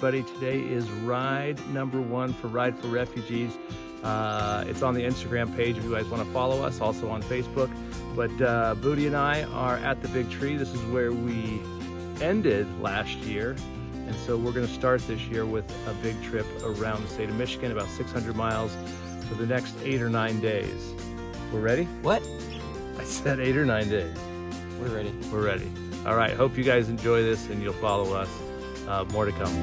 everybody. Today is ride number 1 for Ride for Refugees. It's on the Instagram page if you guys want to follow us, also on Facebook. But Booty and I are at the Big Tree. This is where we ended last year. And so we're going to start this year with a big trip around the state of Michigan, about 600 miles for the next 8 or 9 days. We're ready? What? I said 8 or 9 days. We're ready. We're ready. All right, hope you guys enjoy this and you'll follow us. More to come.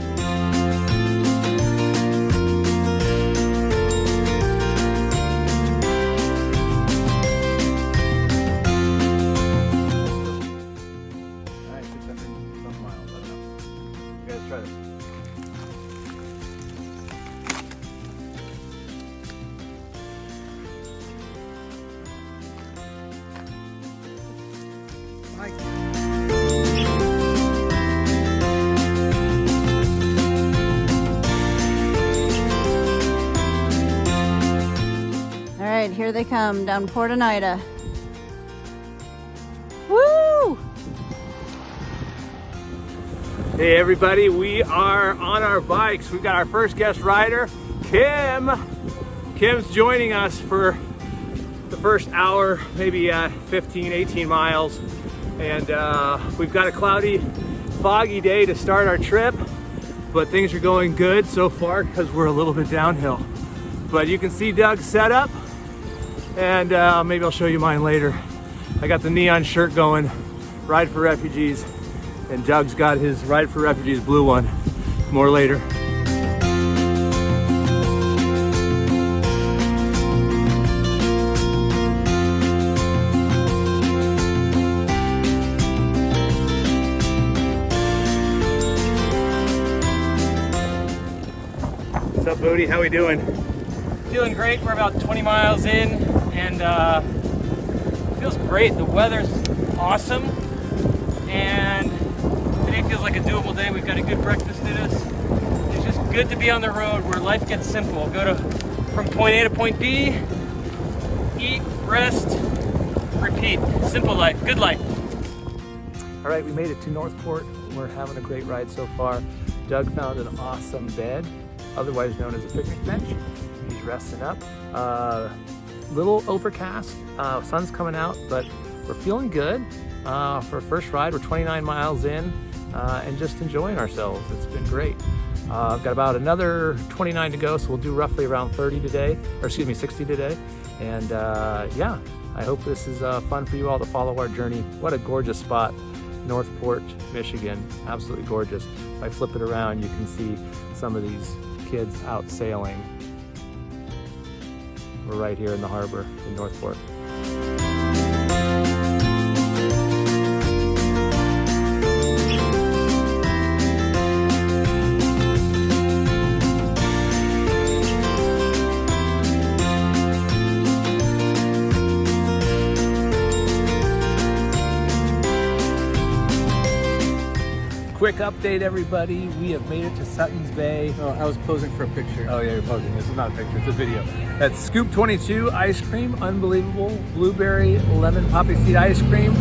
All right, here they come down Port Oneida. Woo! Hey everybody, we are on our bikes. We've got our first guest rider, Kim. Kim's joining us for the first hour, maybe 15, 18 miles. And we've got a cloudy, foggy day to start our trip, but things are going good so far because we're a little bit downhill. But you can see Doug's setup, and maybe I'll show you mine later. I got the neon shirt going, Ride for Refugees, and Doug's got his Ride for Refugees blue one. More later. What's up, Booty? How we doing? Feeling great. We're about 20 miles in, and feels great. The weather's awesome, and today feels like a doable day. We've got a good breakfast in us. It's just good to be on the road where life gets simple. Go from point A to point B, eat, rest, repeat. Simple life, good life. All right, we made it to Northport. We're having a great ride so far. Doug found an awesome bed, otherwise known as a picnic bench. He's resting up. Little overcast, sun's coming out, but we're feeling good. For our first ride, we're 29 miles in and just enjoying ourselves. It's been great. I've got about another 29 to go, so we'll do roughly around 30 today, or excuse me, 60 today. And yeah, I hope this is fun for you all to follow our journey. What a gorgeous spot. Northport, Michigan, absolutely gorgeous. If I flip it around, you can see some of these kids out sailing. We're right here in the harbor in Northport. Quick update, everybody. We have made it to Sutton's Bay. Oh, I was posing for a picture. Oh yeah, you're posing. This is not a picture, it's a video. That's Scoop 22 ice cream, unbelievable. Blueberry lemon poppy seed ice cream.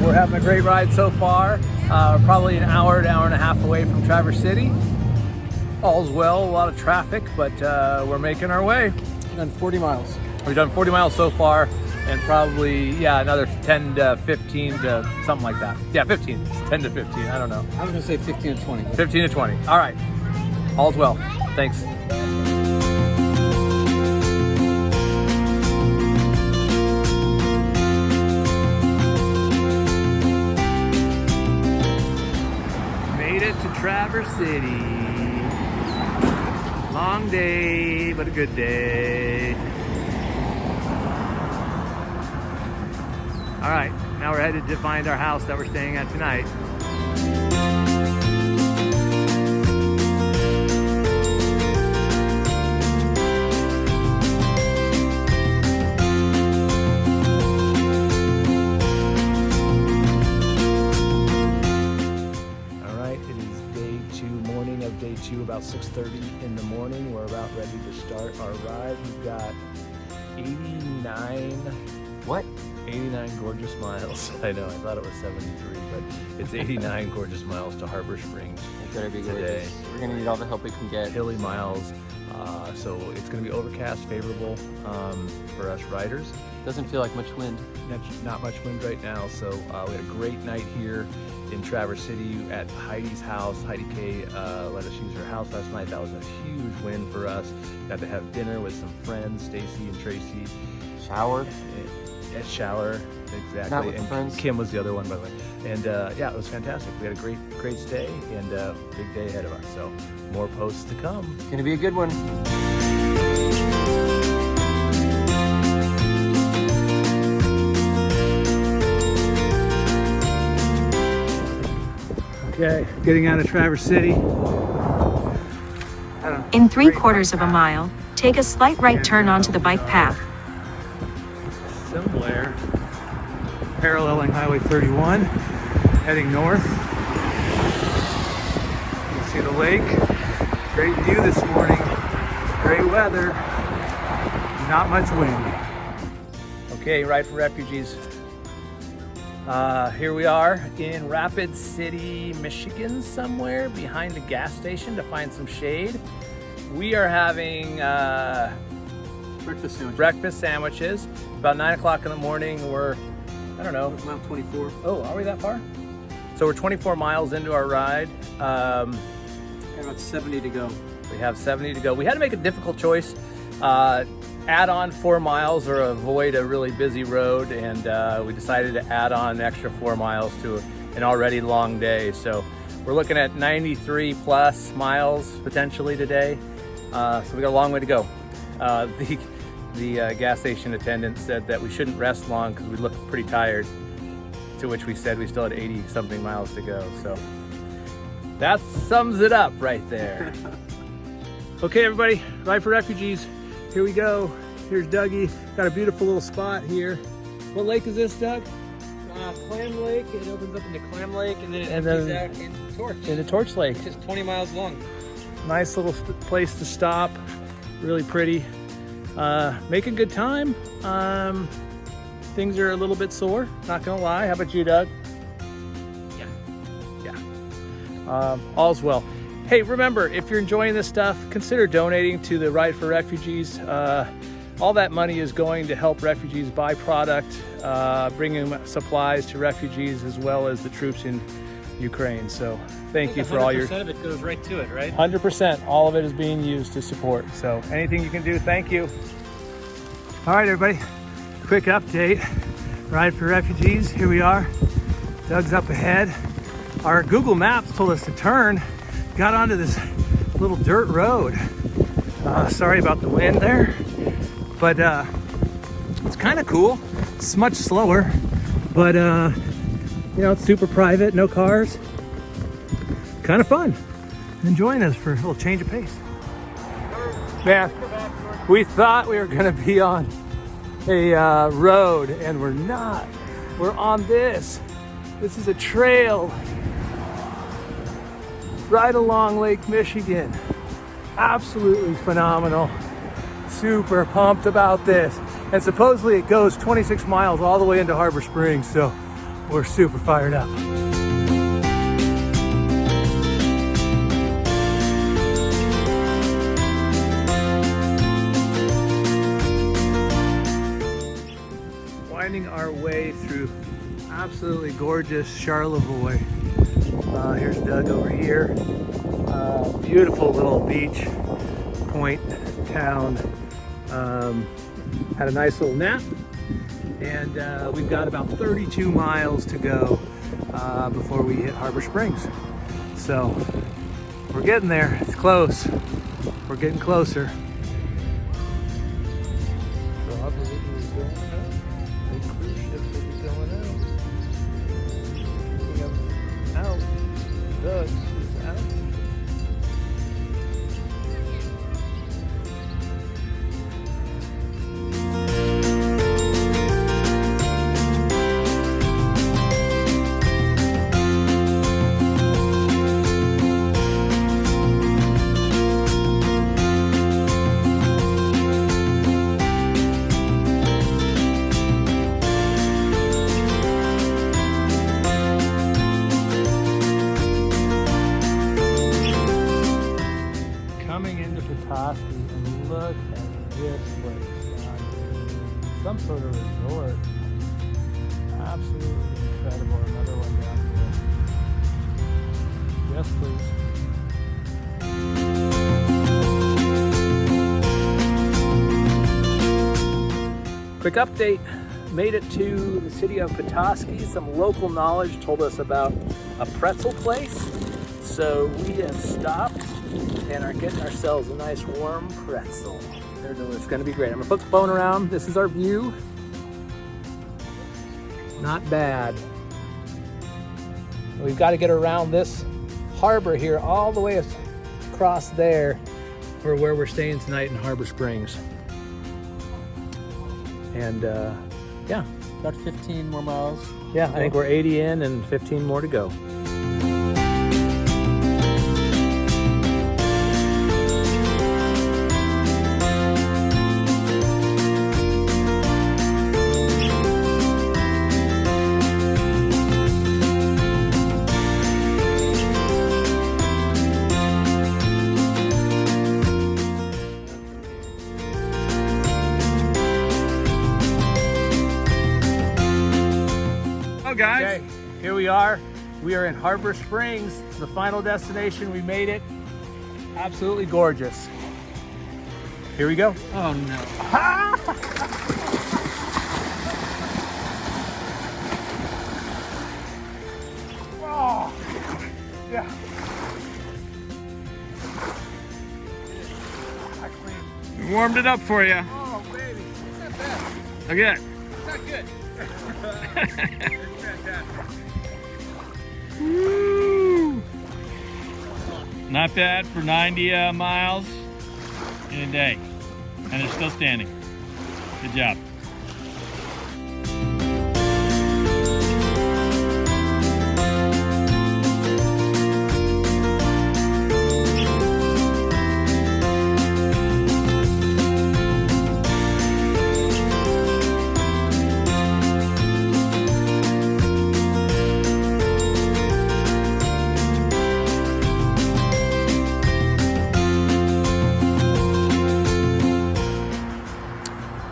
We're having a great ride so far. Probably an hour and a half away from Traverse City. All's well, a lot of traffic, but we're making our way. We've done 40 miles. We've done 40 miles so far, and probably, yeah, another 10 to 15 to something like that. Yeah, 15, it's 10 to 15, I don't know. I was gonna say 15 to 20. 15 to 20, all right. All's well, thanks. Made it to Traverse City. Long day, but a good day. All right, now we're headed to find our house that we're staying at tonight. All right, it is day 2, morning of day 2, about 6:30 in the morning. We're about ready to start our ride. We've got 89 What? 89 gorgeous miles. I know, I thought it was 73, but it's 89 gorgeous miles to Harbor Springs. It's gonna be today. gorgeous. We're gonna need all the help we can get. Hilly miles, so it's going to be overcast, favorable for us riders. Doesn't feel like much wind. Not much wind right now, so we had a great night here in Traverse City at Heidi's house. Heidi K let us use her house last night. That was a huge win for us. Got to have dinner with some friends, Stacy and Tracy. Showered. At Shower, exactly. Not with and friends. Kim was the other one, by the way. And yeah, it was fantastic. We had a great stay and big day ahead of us. So more posts to come. It's gonna be a good one. Okay, getting out of Traverse City. In 3/4 of a mile, take a slight right turn onto the bike path. Somewhere, paralleling Highway 31, heading north. You can see the lake. Great view this morning. Great weather. Not much wind. Okay, Ride for Refugees. Here we are in Rapid City, Michigan, somewhere behind the gas station to find some shade. We are having breakfast sandwiches. About 9 o'clock in the morning. We're, I don't know. Mile 24. Oh, are we that far? So we're 24 miles into our ride. Got about 70 to go. We have 70 to go. We had to make a difficult choice. Add on 4 miles or avoid a really busy road, and we decided to add on an extra 4 miles to an already long day. So we're looking at 93 plus miles potentially today. So we got a long way to go. The gas station attendant said that we shouldn't rest long because we look pretty tired, to which we said we still had 80 something miles to go. So that sums it up right there. Okay, everybody, Ride for Refugees. Here we go. Here's Dougie. Got a beautiful little spot here. What lake is this, Doug? Clam Lake. It opens up into Clam Lake and then it And empties then- out into Torch. Into Torch Lake. It's just 20 miles long. Nice little place to stop. Really pretty. Make a good time. Things are a little bit sore, not gonna lie. How about you, Doug? Yeah. All's well. Hey, remember, if you're enjoying this stuff, consider donating to the Ride for Refugees. All that money is going to help refugees buy product, bringing supplies to refugees as well as the troops in Ukraine. So thank you for all your... 100% of it goes right to it, right? 100%, all of it is being used to support. So anything you can do, thank you. All right, everybody, quick update. Ride for Refugees, here we are. Doug's up ahead. Our Google Maps told us to turn, got onto this little dirt road. Sorry about the wind there, but it's kind of cool. It's much slower, but you know, it's super private, no cars. Kind of fun. Enjoying this for a little change of pace. Man, we thought we were gonna be on a road and we're not. We're on this. This is a trail right along Lake Michigan. Absolutely phenomenal. Super pumped about this. And supposedly it goes 26 miles all the way into Harbor Springs, so we're super fired up. Winding our way through absolutely gorgeous Charlevoix. Here's Doug over here. Beautiful little beach point town. Had a nice little nap, and we've got about 32 miles to go before we hit Harbor Springs. So we're getting there. It's close. We're getting closer. Doug is out. Absolutely incredible. Another one down here. Yes, please. Quick update. Made it to the city of Petoskey. Some local knowledge told us about a pretzel place. So we have stopped and are getting ourselves a nice warm pretzel. It's gonna be great. I'm gonna put the phone around. This is our view. Not bad. We've got to get around this harbor here all the way across there for where we're staying tonight in Harbor Springs. And yeah. About 15 more miles. Yeah, I think we're 80 in and 15 more to go. Guys, Okay, here we are. We are in Harbor Springs, the final destination. We made it. Absolutely gorgeous. Here we go. Oh no. Oh, yeah. we warmed it up for you. Oh, baby. It's not bad. Look at that. It's not good. It's fantastic. Woo. Not bad for 90 miles in a day. And it's still standing. Good job.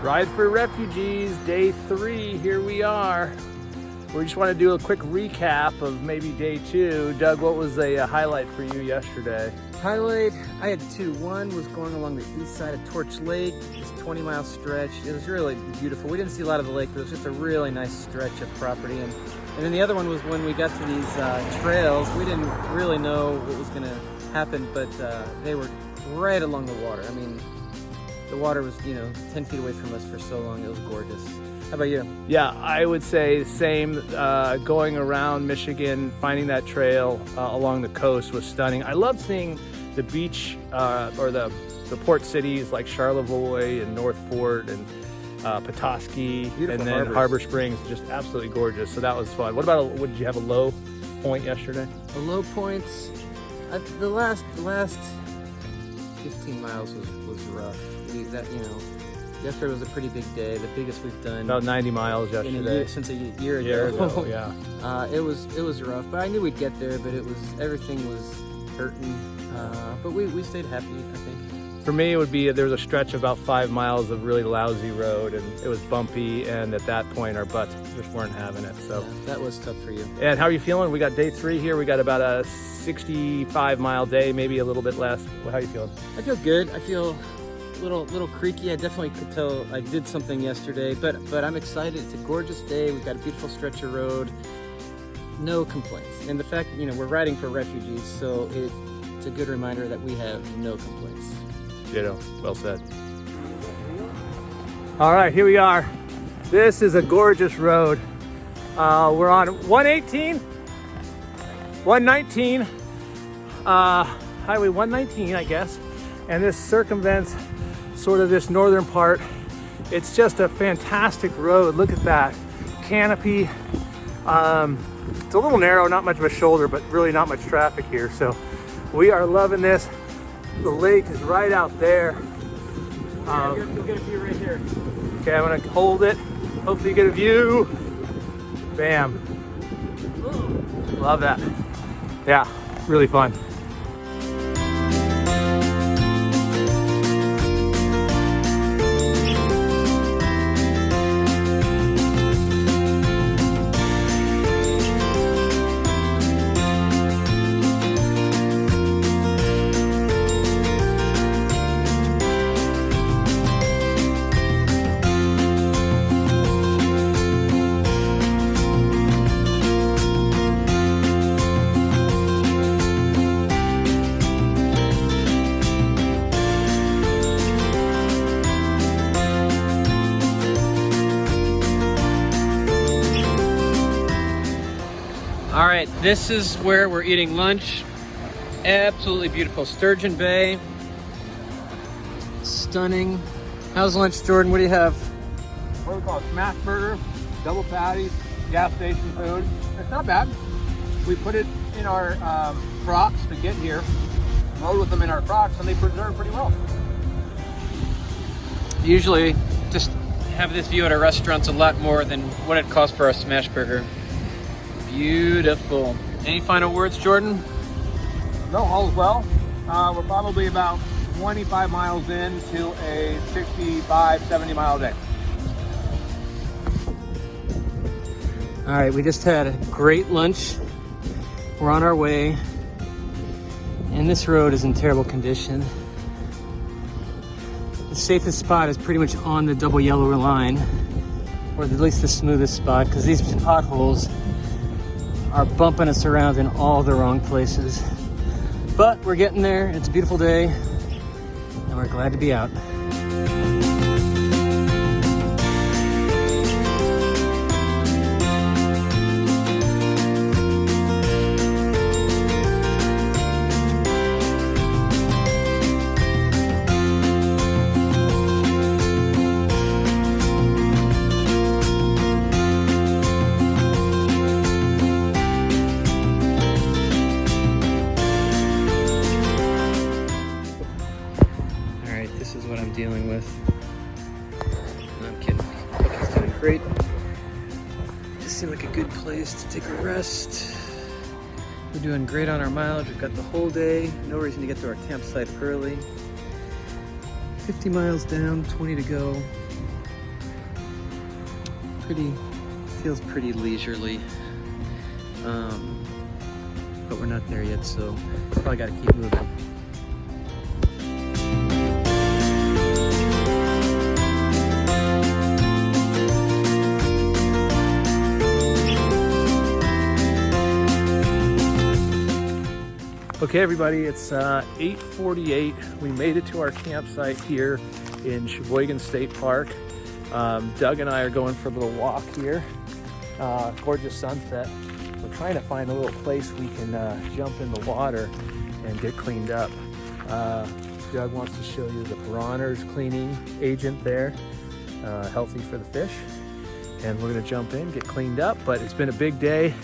Ride for Refugees, day 3, here we are. We just want to do a quick recap of maybe day 2. Doug, what was a highlight for you yesterday? Highlight, I had two. One was going along the east side of Torch Lake, this 20-mile stretch. It was really beautiful. We didn't see a lot of the lake, but it was just a really nice stretch of property. And then the other one was when we got to these trails. We didn't really know what was going to happen, but they were right along the water. I mean, the water was, 10 feet away from us for so long. It was gorgeous. How about you? Yeah, I would say the same. Going around Michigan, finding that trail along the coast was stunning. I love seeing the beach or the port cities like Charlevoix and Northport and Petoskey, Beautiful and then harbors. Harbor Springs, just absolutely gorgeous. So that was fun. What about, did you have a low point yesterday? The low points, the last 15 miles was rough. Yesterday was a pretty big day, the biggest we've done About 90 miles in a yesterday. year, since a year Year ago. ago, yeah. It was rough, but I knew we'd get there. But everything was hurting. But we stayed happy, I think. For me, it would be there was a stretch of about 5 miles of really lousy road, and it was bumpy. And at that point, our butts just weren't having it. So, Yeah, that was tough for you. and how are you feeling? We got day 3 here. We got about a 65-mile day, maybe a little bit less. How are you feeling? I feel good. I feel a little creaky. I definitely could tell I did something yesterday, but I'm excited. It's a gorgeous day. We've got a beautiful stretch of road. No complaints. And the fact, we're riding for refugees, so it's a good reminder that we have no complaints. Ditto. Well said. All right, here we are. This is a gorgeous road. We're on 118, 119, Highway 119, I guess. And this circumvents sort of this northern part. It's just a fantastic road. Look at that canopy. It's a little narrow, not much of a shoulder, but really not much traffic here. So we are loving this. The lake is right out there. You'll get a view right here. Okay, I'm gonna hold it. Hopefully you get a view. Bam. Love that. Yeah, really fun. All right, this is where we're eating lunch. Absolutely beautiful. Sturgeon Bay. Stunning. How's lunch, Jordan? What do you have? What do we call it? Smash burger, double patties, gas station food. It's not bad. We put it in our Crocs to get here. Rode with them in our Crocs, and they preserve pretty well. Usually, just have this view at a restaurant's a lot more than what it costs for a smash burger. Beautiful. Any final words, Jordan? No, all is well. We're probably about 25 miles in to a 65, 70 mile day. All right, we just had a great lunch. We're on our way, and this road is in terrible condition. The safest spot is pretty much on the double yellow line, or at least the smoothest spot, because these potholes are bumping us around in all the wrong places. But we're getting there. It's a beautiful day, and we're glad to be out. This is what I'm dealing with. No, I'm kidding. He's doing great. Just seemed like a good place to take a rest. We're doing great on our mileage. We've got the whole day. No reason to get to our campsite early. 50 miles down, 20 to go. Feels pretty leisurely. But we're not there yet, so probably got to keep moving. Okay, everybody, it's 8:48. We made it to our campsite here in Sheboygan State Park. Doug and I are going for a little walk here. Gorgeous sunset. We're trying to find a little place we can jump in the water and get cleaned up. Doug wants to show you the Bronner's cleaning agent there, healthy for the fish. And we're gonna jump in, get cleaned up, but it's been a big day.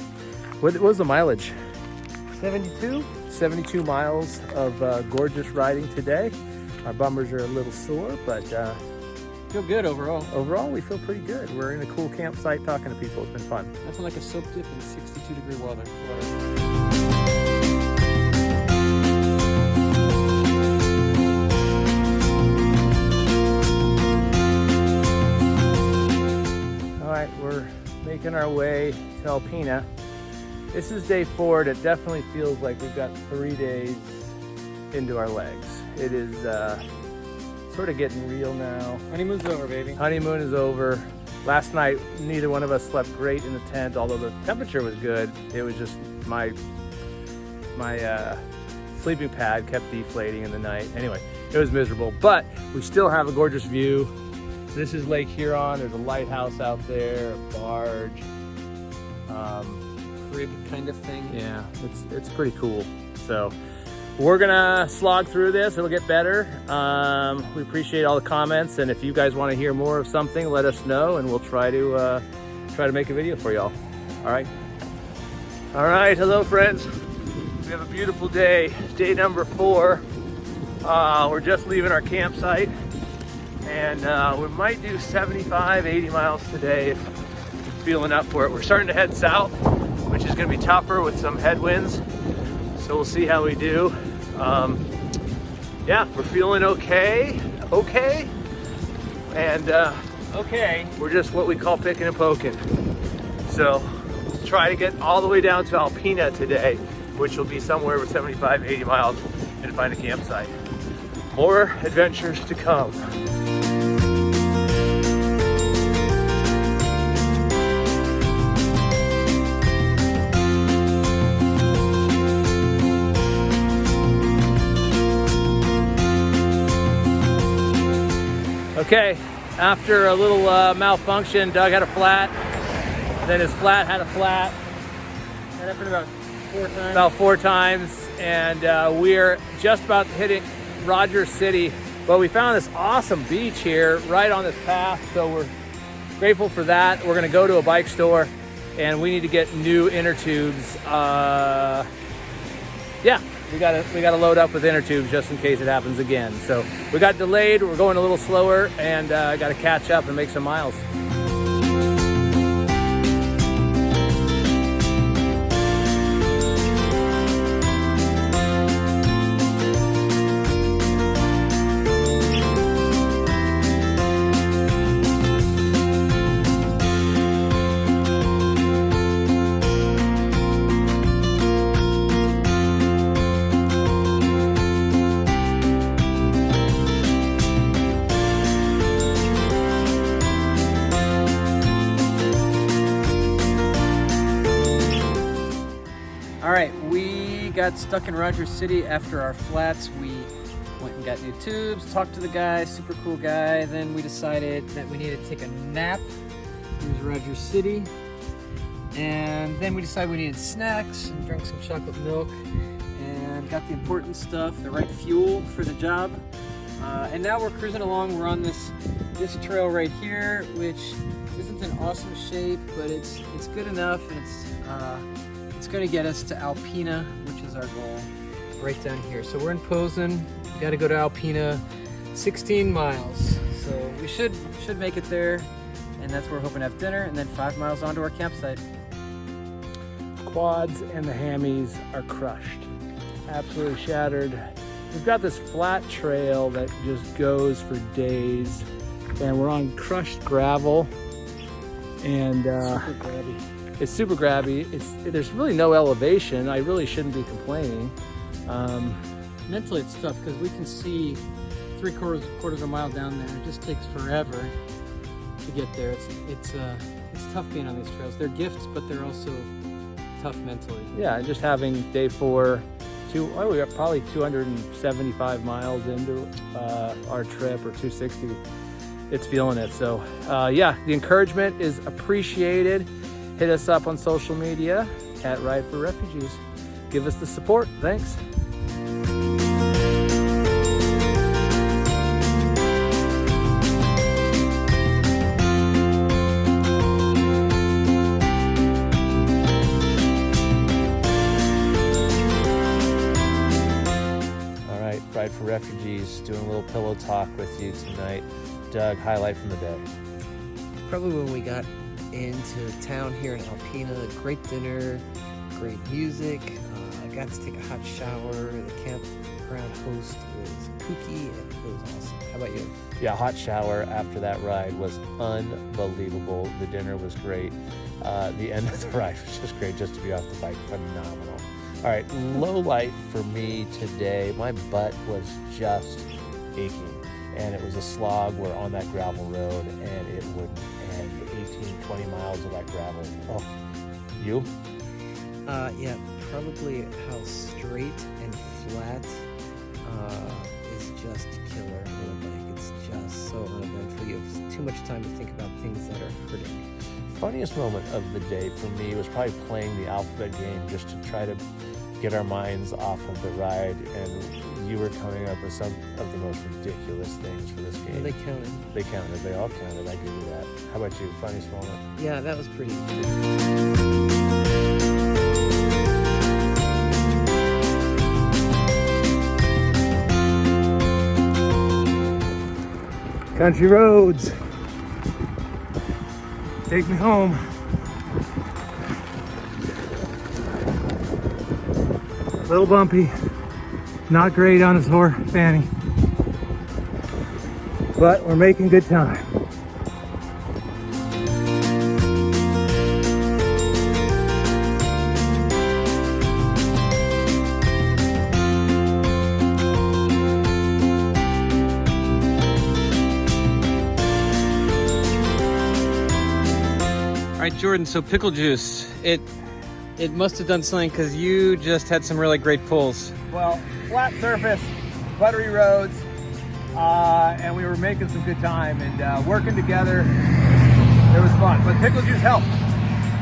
What was the mileage? 72 miles of gorgeous riding today. Our bummers are a little sore, but Feel good overall. overall we feel pretty good. We're in a cool campsite talking to people. It's been fun. Nothing like a soap dip in 62-degree water. All right, we're making our way to Alpena. This is day 4, and it definitely feels like we've got 3 days into our legs. It is sort of getting real now. Honeymoon's over, baby. Honeymoon is over. Last night, neither one of us slept great in the tent, although the temperature was good. It was just my sleeping pad kept deflating in the night. Anyway, it was miserable, but we still have a gorgeous view. This is Lake Huron. There's a lighthouse out there, a barge. Crib kind of thing. Yeah, it's pretty cool. So we're gonna slog through this. It'll get better. We appreciate all the comments, and if you guys want to hear more of something, let us know, and we'll try to make a video for y'all. All right. Hello, friends. We have a beautiful day. Day number 4. We're just leaving our campsite, and we might do 75, 80 miles today if feeling up for it. We're starting to head south, which is going to be tougher with some headwinds, so we'll see how we do. Yeah, we're feeling okay, and Okay. we're just what we call picking and poking. So we'll try to get all the way down to Alpena today, which will be somewhere with 75, 80 miles, and find a campsite. More adventures to come. Okay, after a little malfunction, Doug had a flat, then his flat had a flat, That happened about 4 times. About 4 times, and we're just about hitting Rogers City. Well, we found this awesome beach here right on this path, so we're grateful for that. We're gonna go to a bike store and we need to get new inner tubes. Yeah, we gotta load up with inner tubes just in case it happens again. So we got delayed, we're going a little slower, and gotta catch up and make some miles. All right, we got stuck in Rogers City after our flats. We went and got new tubes, talked to the guy, super cool guy. Then we decided that we needed to take a nap. Here's Rogers City. And then we decided we needed snacks and drank some chocolate milk and got the important stuff, the right fuel for the job. And now we're cruising along. We're on this trail right here, which isn't in awesome shape, but it's good enough, and it's going to get us to Alpena, which is our goal, right down here. So we're in Posen. We got to go to Alpena, 16 miles. So we should make it there, and that's where we're hoping to have dinner, and then 5 miles onto our campsite. Quads and the hammies are crushed, absolutely shattered. We've got this flat trail that just goes for days, and we're on crushed gravel, and Super grabby. it's super grabby. There's really no elevation. I really shouldn't be complaining. Mentally it's tough because we can see quarters of a mile down there. It just takes forever to get there. It's tough being on these trails. They're gifts, but they're also tough mentally. Yeah, just having day 4, we are probably 275 miles into our trip, or 260. It's feeling it. So yeah, the encouragement is appreciated. Hit us up on social media at Ride for Refugees. Give us the support. Thanks. All right, Ride for Refugees, doing a little pillow talk with you tonight. Doug, highlight from the day. Probably when we got into town here in Alpena, great dinner, great music. I got to take a hot shower. The campground host was kooky and it was awesome. How about you? Yeah, hot shower after that ride was unbelievable. The dinner was great. The end of the ride was just great, just to be off the bike, phenomenal. All right, low light for me today. My butt was just aching, and it was a slog. We're on that gravel road, and it wouldn't end. 18-20 miles of that gravel. Oh, you? Yeah, probably how straight and flat is just killer on a bike. It's just so uneventful. You have too much time to think about things that are hurting. Funniest moment of the day for me was probably playing the alphabet game just to try to get our minds off of the ride, and you were coming up with some of the most ridiculous things for this game. Well, they counted. They counted. They all counted. I give you that. How about you? Funniest moment? Yeah, that was pretty. Country roads. Take me home. A little bumpy. Not great on his poor fanny. But we're making good time. All right, Jordan, so pickle juice, it must have done something because you just had some really great pulls. Well, flat surface, buttery roads, and we were making some good time and working together. It was fun, but pickle juice helped.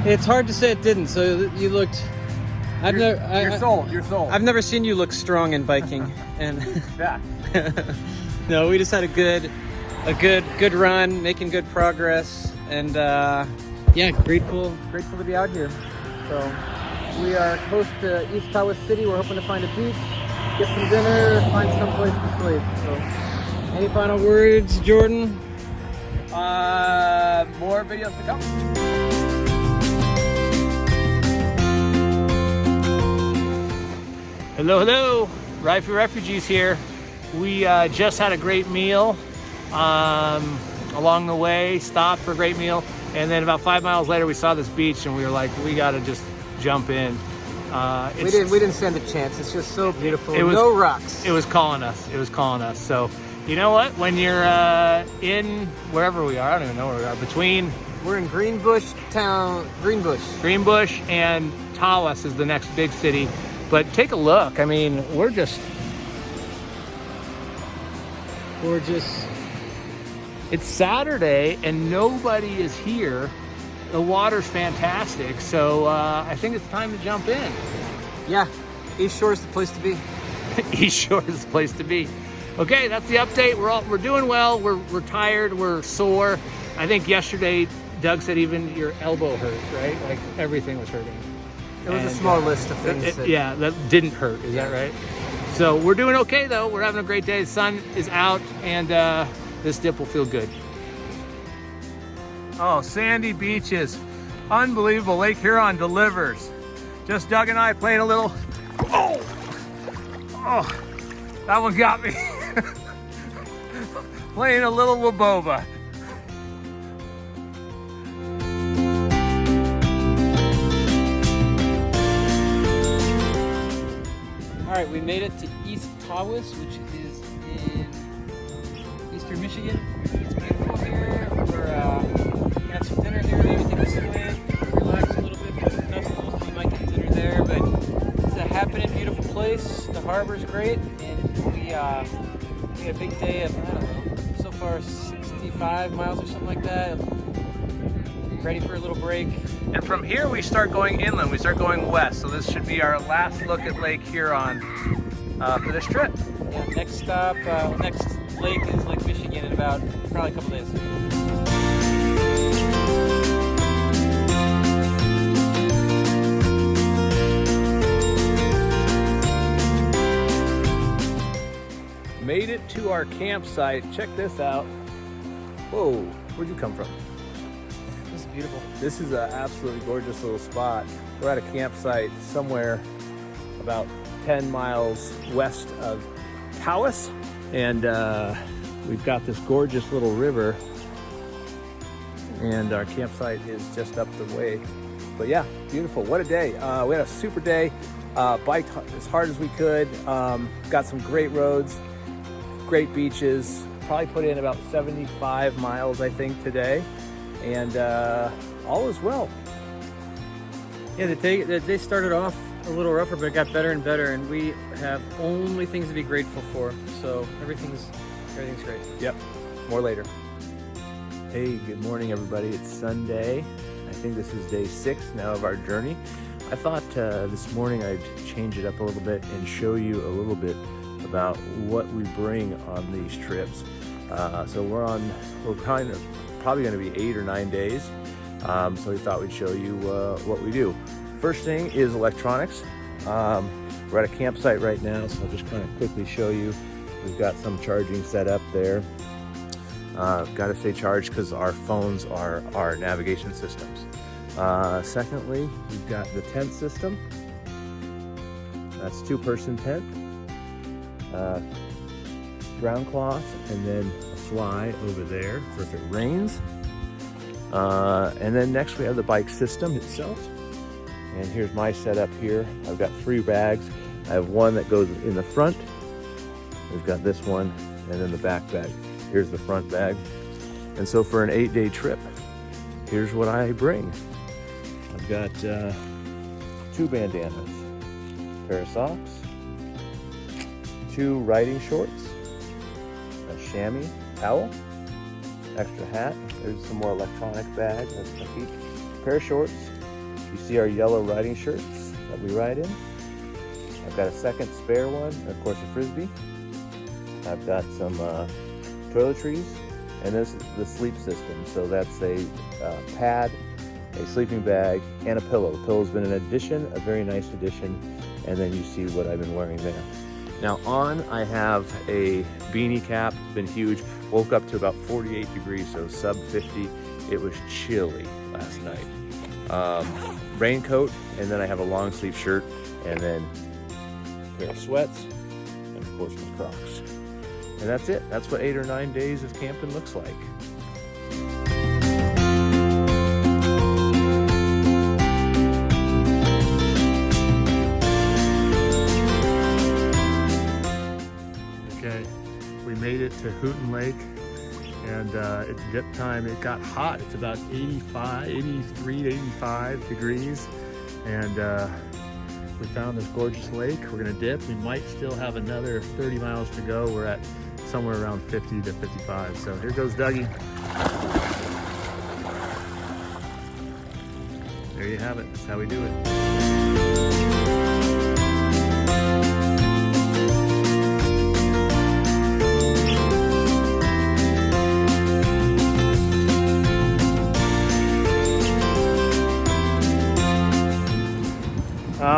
It's hard to say it didn't. So you looked You're sold. You're sold. I've never seen you look strong in biking, and Yeah. no, we just had a good run, making good progress, and yeah, grateful to be out here. So we are close to East Tawas City. We're hoping to find a beach, get some dinner, find some place to sleep. So, any final words, Jordan? More videos to come. Hello, Ride for Refugees here. We just had a great meal along the way, stopped for a great meal, and then about 5 miles later we saw this beach and we were like, we gotta just jump in. We didn't stand a chance. It's just so beautiful. No rocks. It was calling us. So you know what? When you're in wherever we are, I don't even know where we are. We're in Greenbush town. Greenbush and Tawas is the next big city. But take a look. I mean, we're just. It's Saturday and nobody is here. The water's fantastic, so I think it's time to jump in. Yeah, East Shore is the place to be. East Shore is the place to be. Okay, that's the update. We're doing well. We're tired. We're sore. I think yesterday Doug said even your elbow hurt, right? Like everything was hurting. It was a small list of things. That didn't hurt. Is that right? So we're doing okay though. We're having a great day. The sun is out, and this dip will feel good. Oh, sandy beaches. Unbelievable. Lake Huron delivers. Just Doug and I playing a little. Oh, that one got me. Playing a little Waboba. All right, we made it to East Tawas, which is in eastern Michigan. It's beautiful here. We're got some dinner here, maybe take a swim, relax a little bit before the festival, so we might get dinner there. But it's a happening, beautiful place. The harbor's great, and we had a big day of, I don't know, so far 65 miles or something like that. Ready for a little break. And from here we start going inland, we start going west. So this should be our last look at Lake Huron for this trip. Yeah, next stop, next lake is Lake Michigan in about probably a couple days. Made it to our campsite. Check this out. Whoa, where'd you come from? This is beautiful. This is an absolutely gorgeous little spot. We're at a campsite somewhere about 10 miles west of Tawas, and we've got this gorgeous little river, and our campsite is just up the way. But yeah, beautiful. What a day. We had a super day. Biked as hard as we could. Got some great roads, great beaches. Probably put in about 75 miles, I think, today. And all is well. Yeah, the day started off a little rougher, but it got better and better, and we have only things to be grateful for. So everything's great. Yep, more later. Hey, good morning everybody. It's Sunday. I think this is day 6 now of our journey. I thought this morning I'd change it up a little bit and show you a little bit about what we bring on these trips. So we're probably going to be 8 or 9 days. So we thought we'd show you what we do. First thing is electronics. We're at a campsite right now, so I'll just kind of quickly show you. We've got some charging set up there. Got to stay charged because our phones are our navigation systems. Secondly, we've got the tent system. That's 2-person tent. Ground cloth, and then a fly over there for if it rains. And then next we have the bike system itself. And here's my setup here. I've got 3 bags. I have one that goes in the front. We've got this one, and then the back bag. Here's the front bag. And so for an 8-day trip, here's what I bring. I've got 2 bandanas, a pair of socks, 2 riding shorts, a chamois towel, extra hat. There's some more electronic bags. That's a pair of shorts. You see our yellow riding shirts. that we ride in. I've got a second spare one, of course a Frisbee. I've got some toiletries, and this is the sleep system. So that's a pad, a sleeping bag, and a pillow. The pillow's been an addition, a very nice addition, and then you see what I've been wearing there. Now on, I have a beanie cap, been huge. Woke up to about 48 degrees, so sub 50. It was chilly last night. Raincoat, and then I have a long sleeve shirt, and then a pair of sweats, and of course my Crocs. And that's it. That's what 8 or 9 days of camping looks like. Okay, we made it to Hooten Lake, and it's dip time. It got hot. It's about 83, 85 degrees, and we found this gorgeous lake. We're gonna dip. We might still have another 30 miles to go. We're at somewhere around 50 to 55. So here goes Dougie. There you have it. That's how we do it.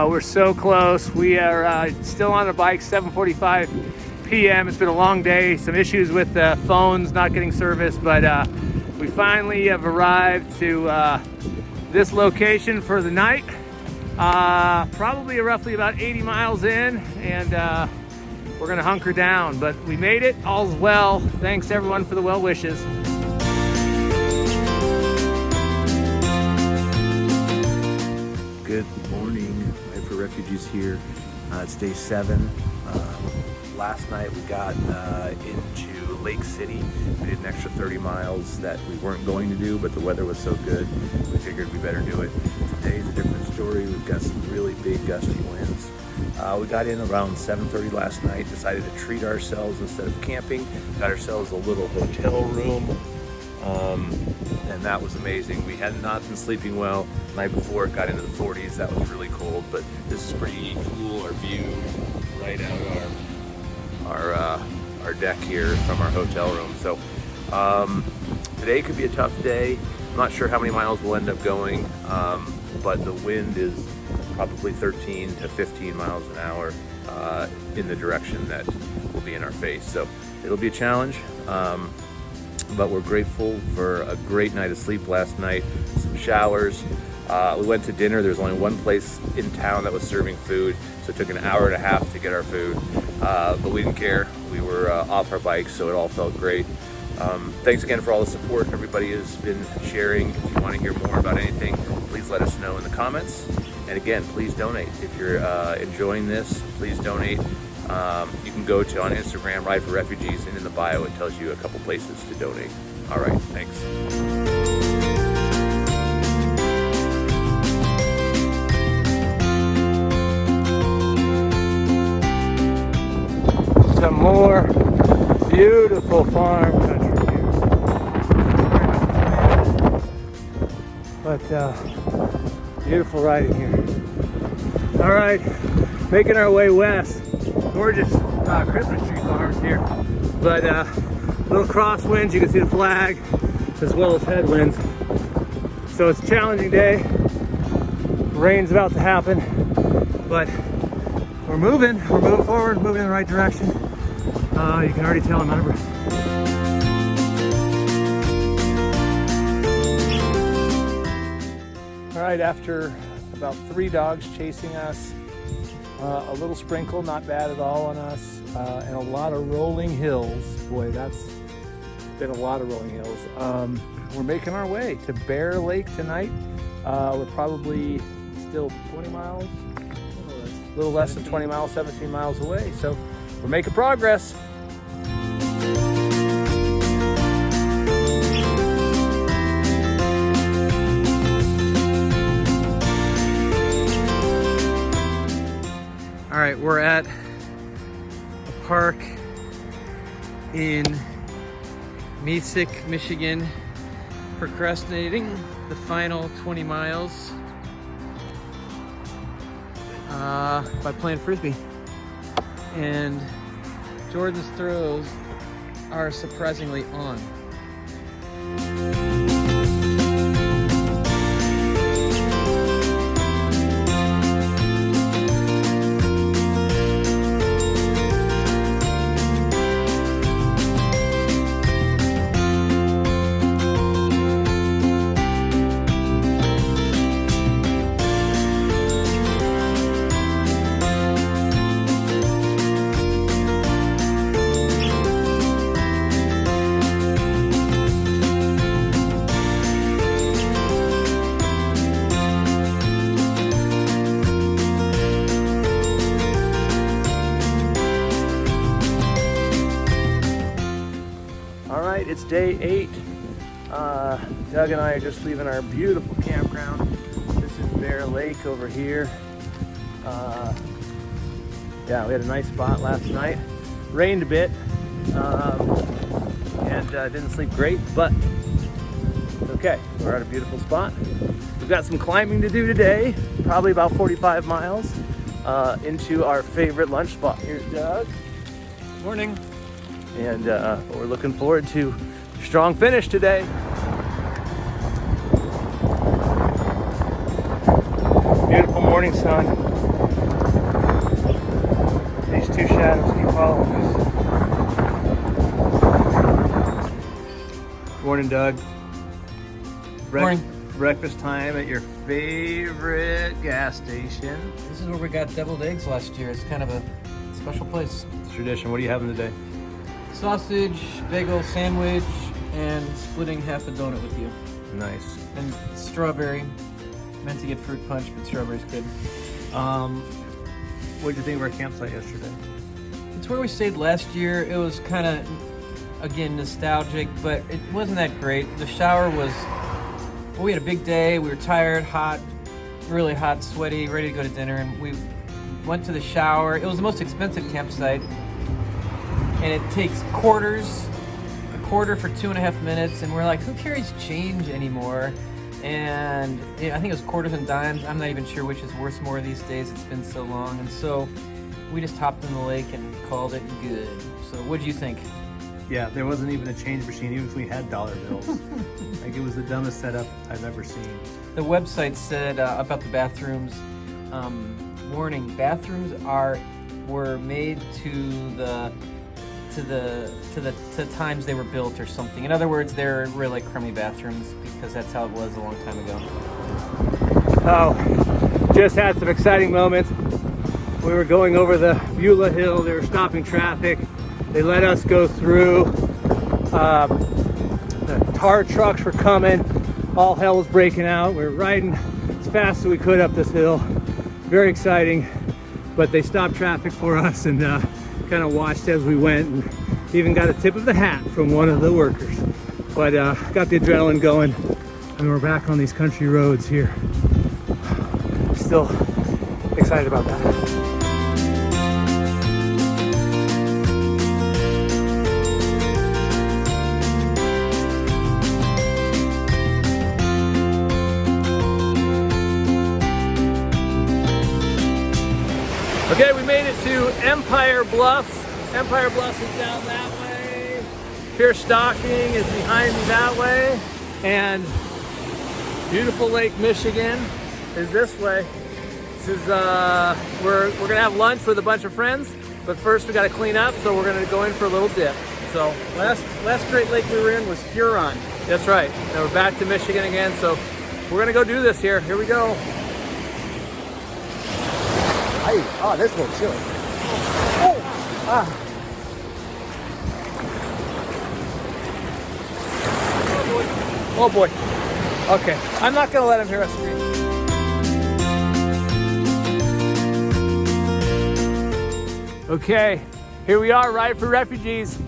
We're so close. We are still on the bike, 7:45 p.m. It's been a long day. Some issues with the phones not getting service, but we finally have arrived to this location for the night. Probably roughly about 80 miles in, and we're gonna hunker down. But we made it. All's well. Thanks everyone for the well wishes. Good morning. For refugees here. It's day 7. Last night we got into Lake City. We did an extra 30 miles that we weren't going to do, but the weather was so good, we figured we better do it. Today's a different story. We've got some really big gusty winds. We got in around 7:30 last night, decided to treat ourselves instead of camping. Got ourselves a little hotel room. And that was amazing. We had not been sleeping well. The night before it got into the 40s. That was really cold, but this is pretty cool. Our view right out our deck here from our hotel room. So today could be a tough day. I'm not sure how many miles we'll end up going, but the wind is probably 13 to 15 miles an hour in the direction that will be in our face. So it'll be a challenge. But we're grateful for a great night of sleep last night, some showers. We went to dinner. There's only one place in town that was serving food, so it took an hour and a half to get our food, but we didn't care. We were off our bikes, so it all felt great. Thanks again for all the support everybody has been sharing. If you want to hear more about anything, please let us know in the comments. And again, please donate. If you're enjoying this, please donate. You can go to on Instagram, Ride for Refugees, and in the bio it tells you a couple places to donate. All right, thanks. Some more beautiful farm country here. But beautiful riding here. All right, making our way west. Gorgeous Christmas tree farms here, but little crosswinds. You can see the flag as well as headwinds. So it's a challenging day. Rain's about to happen, but we're moving forward, moving in the right direction. You can already tell I'm out of breath. All right, after about 3 dogs chasing us, a little sprinkle, not bad at all on us, and a lot of rolling hills. Boy, that's been a lot of rolling hills. We're making our way to Bear Lake tonight. We're probably still 20 miles, a little less than 20 miles, 17 miles away. So we're making progress. All right, we're at a park in Mesick, Michigan, procrastinating the final 20 miles. by playing Frisbee. And Jordan's throws are surprisingly on. It's day 8. Doug and I are just leaving our beautiful campground. This is Bear Lake over here. Yeah, we had a nice spot last night. Rained a bit, and didn't sleep great, but it's okay. We're at a beautiful spot. We've got some climbing to do today, probably about 45 miles into our favorite lunch spot. Here's Doug. Morning. And we're looking forward to a strong finish today. Beautiful morning sun. These two shadows keep following us. Morning, Doug. Morning. Breakfast time at your favorite gas station. This is where we got deviled eggs last year. It's kind of a special place. It's tradition. What are you having today? Sausage, bagel, sandwich, and splitting half a donut with you. Nice. And strawberry. Meant to get fruit punch, but strawberry's good. What did you think of our campsite yesterday? It's where we stayed last year. It was kind of, again, nostalgic, but it wasn't that great. The shower was, well, we had a big day. We were tired, hot, really hot, sweaty, ready to go to dinner, and we went to the shower. It was the most expensive campsite. And it takes a quarter for 2.5 minutes, and we're like, who carries change anymore? And I think it was quarters and dimes. I'm not even sure which is worth more these days. It's been so long. And so we just hopped in the lake and called it good. So what do you think? Yeah, there wasn't even a change machine, even if we had dollar bills. Like, it was the dumbest setup I've ever seen. The website said about the bathrooms, warning, bathrooms were made to times they were built or something. In other words, they're really crummy bathrooms because that's how it was a long time ago. Oh, just had some exciting moments. We were going over the Beulah Hill. They were stopping traffic. They let us go through. The tar trucks were coming. All hell was breaking out. We were riding as fast as we could up this hill. Very exciting, but they stopped traffic for us and kind of watched as we went, and even got a tip of the hat from one of the workers. But got the adrenaline going, and we're back on these country roads here. Still excited about that. Okay, we made it to Empire Bluffs. Empire Bluffs is down that way. Pierce Stocking is behind me that way. And beautiful Lake Michigan is this way. This is, we're gonna have lunch with a bunch of friends, but first we gotta clean up, so we're gonna go in for a little dip. So Last Great Lake we were in was Huron. that's right. Now we're back to Michigan again, so we're gonna go do this here. Here we go. Oh, this one's chilly. Oh boy. Okay, I'm not gonna let him hear us scream. Okay, here we are, Ride for Refugees.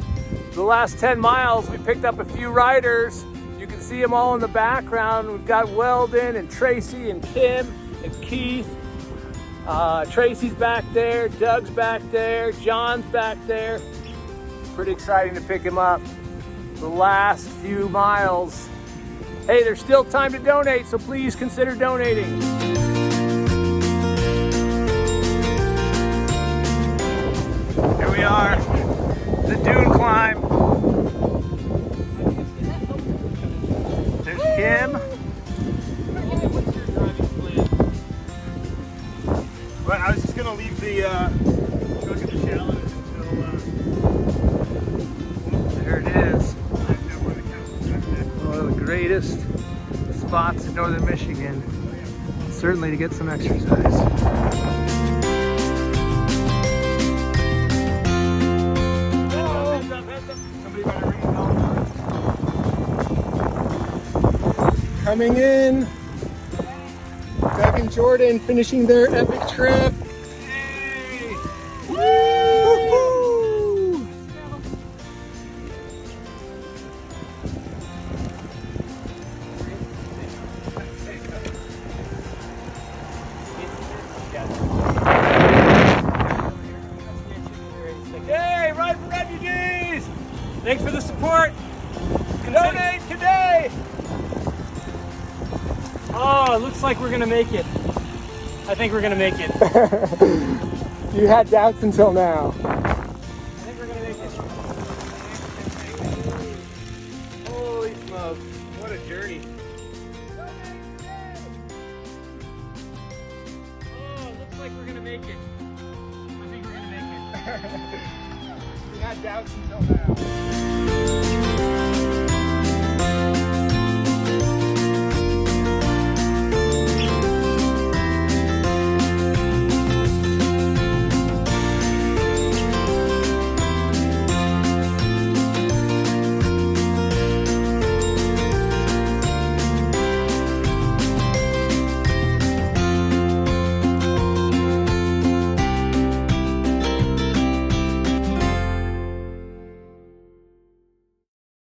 The last 10 miles, we picked up a few riders. You can see them all in the background. We've got Weldon and Tracy and Kim and Keith. Tracy's back there, Doug's back there, John's back there. Pretty exciting to pick him up. The last few miles. Hey, there's still time to donate, so please consider donating. But I was just gonna leave the truck in the challenge until There it is. One of the greatest spots in northern Michigan. Certainly to get some exercise. coming in. Doug and Jordan finishing their epic trip. Hey! Woo-hoo! Hey, Ride for Refugees! Thanks for the support. Donate today! Oh, it looks like we're gonna make it. I think we're gonna make it. You had doubts until now. I think we're gonna make it. Holy smokes, what a journey. Oh, it looks like we're gonna make it. I think we're gonna make it. You had doubts until now.